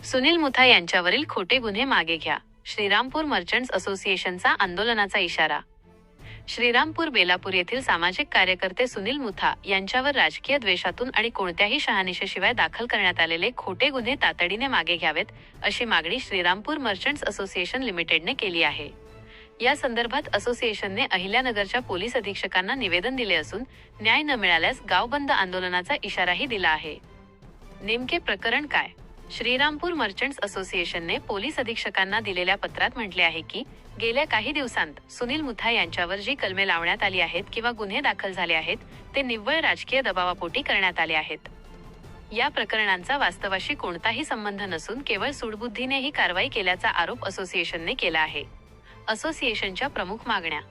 सुनील मुथा यांच्यावरील खोटे गुन्हे मागे घ्या. श्रीरामपूर मर्चंट्स असोसिएशनचा आंदोलनाचा इशारा. श्रीरामपूर बेलापूर येथील सामाजिक कार्यकर्ते सुनील मुथा यांच्यावर राजकीय द्वेषातून आणि कोणत्याही शहानिशेशिवाय दाखल करण्यात आलेले खोटे गुन्हे तातडीने मागे घ्यावेत, अशी मागणी श्रीरामपूर मर्चंट्स असोसिएशन लिमिटेडने केली आहे. या संदर्भात असोसिएशनने अहिल्यानगरच्या पोलीस अधीक्षकांना निवेदन दिले असून न्याय न मिळाल्यास गावबंद आंदोलनाचा इशाराही दिला आहे. नेमके प्रकरण काय? श्रीरामपूर मर्चंट्स असोसिएशनने पोलीस अधीक्षकांना दिलेल्या पत्रात म्हटले आहे की गेल्या काही दिवसांत सुनील मुथा यांच्यावर जी कलमे लावण्यात आली आहेत किंवा गुन्हे दाखल झाले आहेत ते निव्वळ राजकीय दबावापोटी करण्यात आले आहेत. या प्रकरणांचा वास्तवाशी कोणताही संबंध नसून केवळ सूडबुद्धीने ही कारवाई केल्याचा आरोप असोसिएशनने केला आहे. असोसिएशनच्या प्रमुख मागण्या: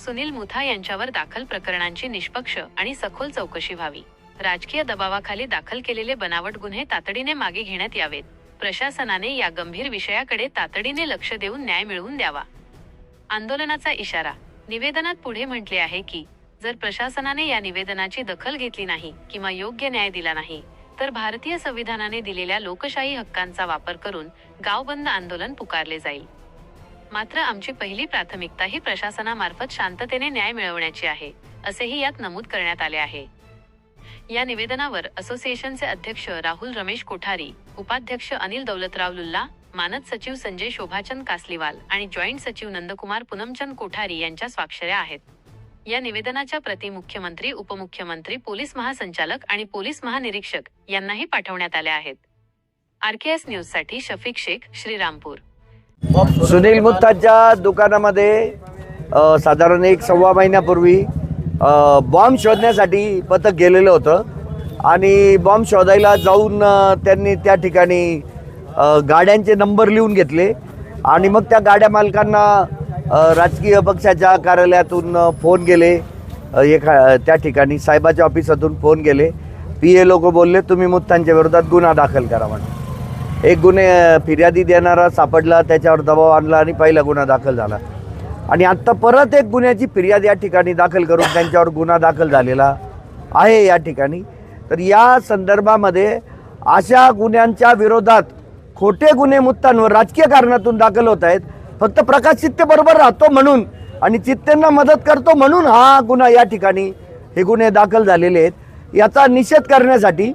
सुनील मुथा यांच्यावर दाखल प्रकरणांची निष्पक्ष आणि सखोल चौकशी व्हावी. राजकीय दबावाखाली दाखल केलेले बनावट गुन्हे तातडीने मागे घेण्यात यावेत. प्रशासनाने या गंभीर विषयाकडे तातडीने लक्ष देऊन न्याय मिळवून द्यावा. आंदोलनाचा इशारा. निवेदनात पुढे म्हटले आहे की जर प्रशासनाने या निवेदनाची दखल घेतली नाही किंवा योग्य न्याय दिला नाही तर भारतीय संविधानाने दिलेल्या लोकशाही हक्कांचा वापर करून गावबंद आंदोलन पुकारले जाईल. मात्र आमची पहिली प्राथमिकता ही प्रशासनामार्फत शांततेने न्याय मिळवण्याची आहे, असेही यात नमूद करण्यात आले आहे. या निवेदनावर असोसिएशनचे अध्यक्ष राहुल रमेश कोठारी, उपाध्यक्ष अनिल दौलतराव लुल्ला, मानद सचिव संजय शोभाचंद कासलीवाल आणि जॉईंट सचिव नंदकुमार पूनमचंद कोठारी यांच्या स्वाक्षऱ्या आहेत. या निवेदनाच्या प्रती मुख्यमंत्री, उपमुख्यमंत्री, पोलीस महासंचालक आणि पोलीस महानिरीक्षक यांनाही पाठवण्यात आल्या आहेत. RKS न्यूजसाठी शफीक शेख, श्रीरामपूर. सुनील मुथाच्या दुकानामध्ये साधारण 1-1.25 महिन्यापूर्वी बॉम्ब शोधण्यासाठी पथक गेलेलं होतं आणि बॉम्ब शोधायला जाऊन त्यांनी त्या ठिकाणी गाड्यांचे नंबर लिहून घेतले आणि मग त्या गाड्या मालकांना राजकीय पक्षाच्या कार्यालयातून फोन गेले, त्या ठिकाणी साहेबाच्या ऑफिसातून फोन गेले. PA लोक बोलले तुम्ही मुथांच्या विरोधात गुन्हा दाखल करा म्हणून. एक गुन्हे फिर्यादी देणारा सापडला, त्याच्यावर दबाव आणला आणि पहिला गुन्हा दाखल झाला. आणि आत्ता परत एक गुन्ह्याची फिर्याद या ठिकाणी दाखल करून त्यांच्यावर गुन्हा दाखल झालेला आहे या ठिकाणी. तर या संदर्भामध्ये अशा गुन्ह्यांच्या विरोधात खोटे गुन्हे मुथांवर राजकीय कारणातून दाखल होत आहेत. फक्त प्रकाश चित्ते बरोबर राहतो म्हणून आणि चित्तेंना मदत करतो म्हणून हा गुन्हा या ठिकाणी हे गुन्हे दाखल झालेले आहेत. याचा निषेध करण्यासाठी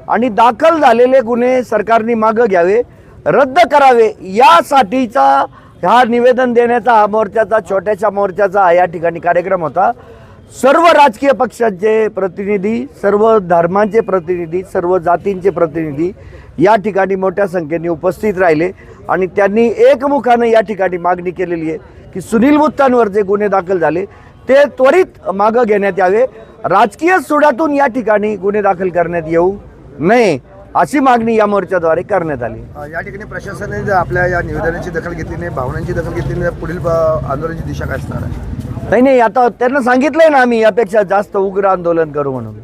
आणि दाखल झालेले गुन्हे सरकारने मागं घ्यावे, रद्द करावे, यासाठीचा हा निवेदन देण्याचा हा मोर्चाचा, छोट्याशा मोर्चाचा हा या ठिकाणी कार्यक्रम होता. सर्व राजकीय पक्षांचे प्रतिनिधी, सर्व धर्मांचे प्रतिनिधी, सर्व जातींचे प्रतिनिधी या ठिकाणी मोठ्या संख्येने उपस्थित राहिले आणि त्यांनी एकमुखानं या ठिकाणी मागणी केलेली आहे की सुनील मुथांवर जे गुन्हे दाखल झाले ते त्वरित मागं घेण्यात यावे, राजकीय सुडातून या ठिकाणी गुन्हे दाखल करण्यात येऊ नये, अशी मागणी या मोर्चाद्वारे करण्यात आली. या ठिकाणी प्रशासनाने जर आपल्या या निवेदनाची दखल घेतली नाही, भावनांची दखल घेतली नाही, पुढील आंदोलनाची दिशा काय असणार आहे? नाही, आता त्यांना सांगितलंय ना आम्ही यापेक्षा जास्त उग्र आंदोलन करू म्हणून.